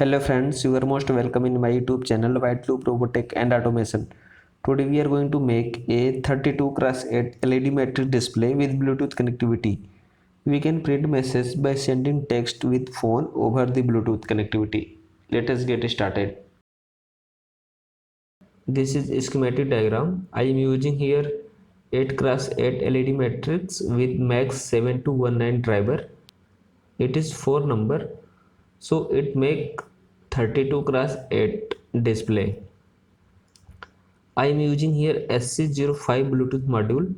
Hello friends, you are most welcome in my YouTube channel White Loop Robotech and Automation. Today we are going to make a 32x8 LED matrix display with Bluetooth connectivity. We can print message by sending text with phone over the Bluetooth connectivity. Let us get started. This is a schematic diagram. I am using here 8x8 LED matrix with max 7219 driver. It is 4 number, so it make 32x8 display. I am using here SC05 Bluetooth module.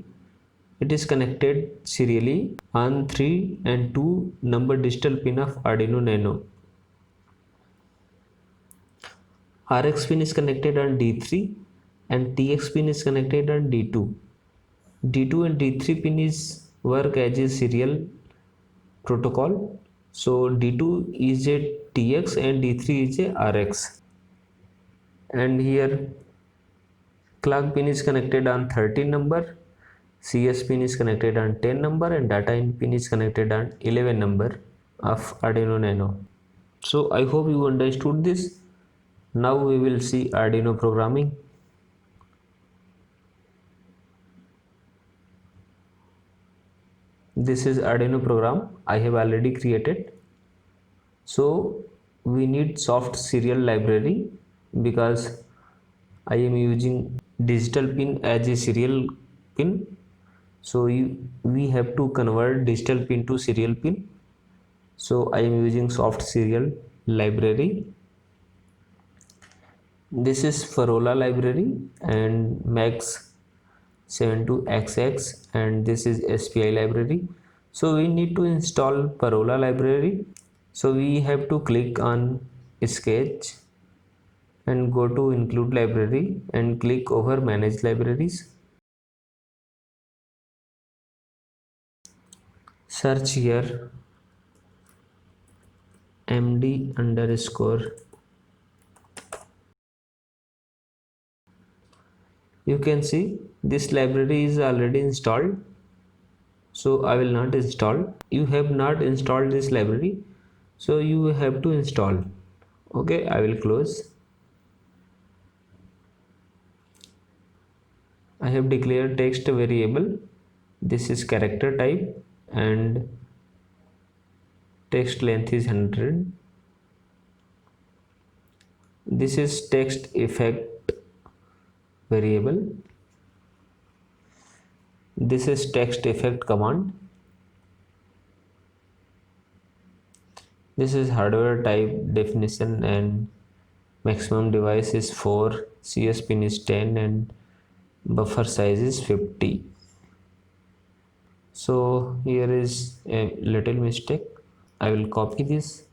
It is connected serially on 3 and 2 number digital pin of Arduino Nano. RX pin is connected on D3 and TX pin is connected on D2. D2 and D3 pin is work as a serial protocol. So D2 is a TX and D3 is a RX. And here clock pin is connected on 13 number, CS pin is connected on 10 number, and data in pin is connected on 11 number of Arduino Nano. So I hope you understood this. Now we will see Arduino programming. This is Arduino program I have already created. So we need soft serial library because I am using digital pin as a serial pin. So we have to convert digital pin to serial pin. So I am using soft serial library. This is Farola library and Max 72XX, and this is SPI library. So we need to install Farola library. So we have to click on Sketch and go to include library and click over manage libraries. Search here MD underscore. You can see this library is already installed, so I will not install. You have not installed this library, so you have to install. Okay, I will close. I have declared text variable. This is character type and text length is 100. This is text effect variable. This is text effect command. This is hardware type definition and maximum device is 4, CS pin is 10 and buffer size is 50. So here is a little mistake. I will copy this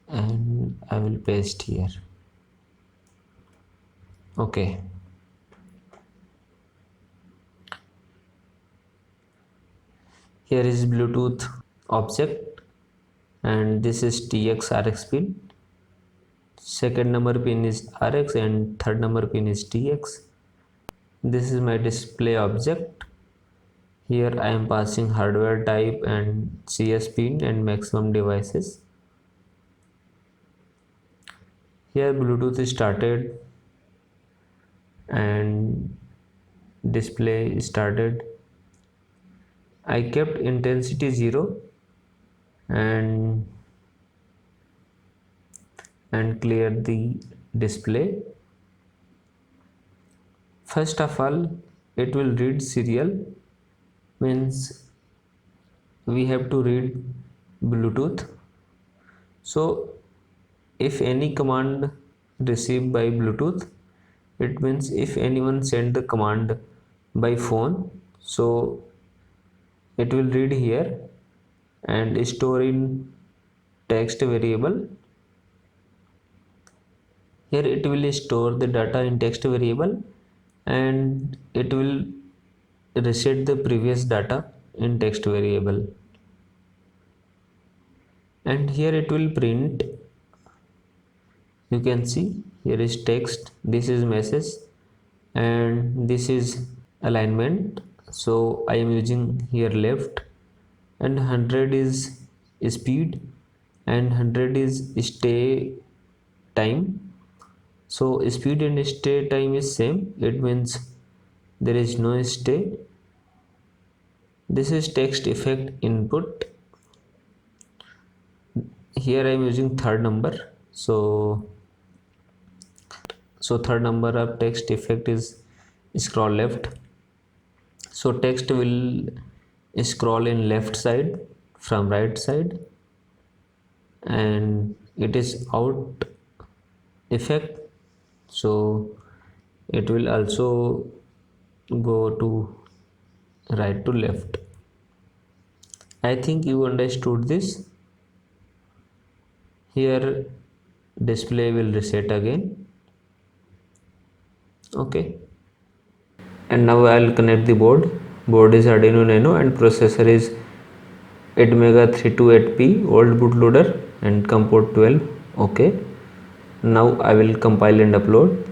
and I will paste here. Okay. Here is Bluetooth object and this is TX RX pin. Second number pin is RX and third number pin is TX. This is my display object. Here I am passing hardware type and CS pin and maximum devices. Here Bluetooth is started and display started. I kept intensity 0 and clear the display. First of all, it will read serial, means we have to read Bluetooth. So if any command received by Bluetooth, it means if anyone send the command by phone, so it will read here and store in text variable. Here it will store the data in text variable and it will reset the previous data in text variable, and here it will print. You can see here is text, this is message, and this is alignment. So I am using here left, and 100 is speed and 100 is stay time. So speed and stay time is same, it means there is no stay. This is text effect input. Here I am using third number. So third number of text effect is scroll left. So text will scroll in left side from right side, and it is out effect, so it will also go to right to left. I think you understood this. Here display will reset again. Okay, and now I'll connect the board is Arduino Nano and processor is Atmega 328P old bootloader and COM port 12. Okay, now I will compile and upload.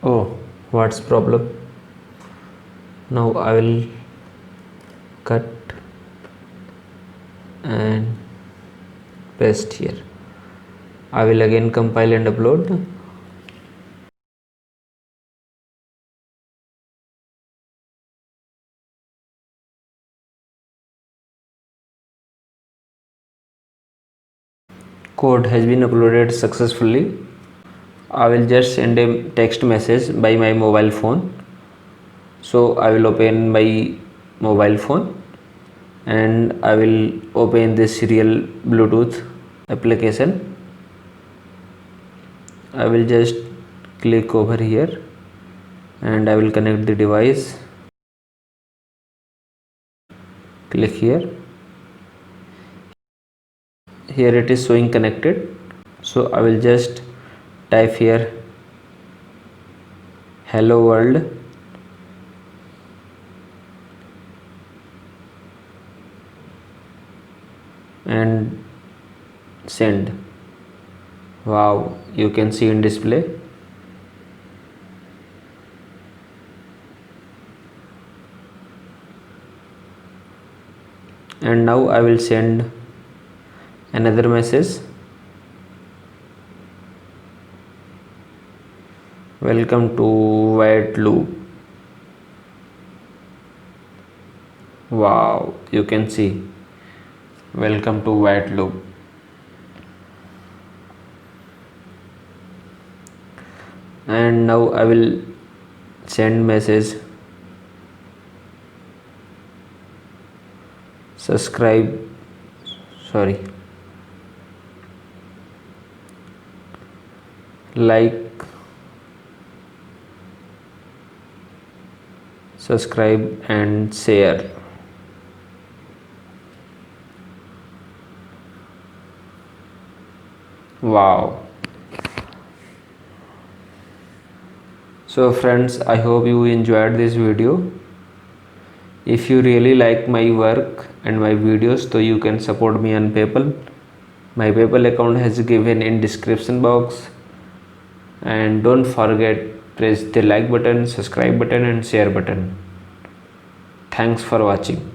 Oh, what's problem? Now I will cut and paste here. I will again compile and upload. Code has been uploaded successfully. I will just send a text message by my mobile phone. So I will open my mobile phone and I will open this serial Bluetooth application. I will just click over here and I will connect the device. Click here. Here it is showing connected. So I will just type here hello world and send. Wow, you can see in display. And now I will send another message. Welcome to white loop. Wow, you can see welcome to white loop. And now I will send message like, subscribe and share. Wow. So friends, I hope you enjoyed this video. If you really like my work and my videos, so you can support me on PayPal. My PayPal account has given in description box. And don't forget, press the like button, subscribe button and share button. Thanks for watching.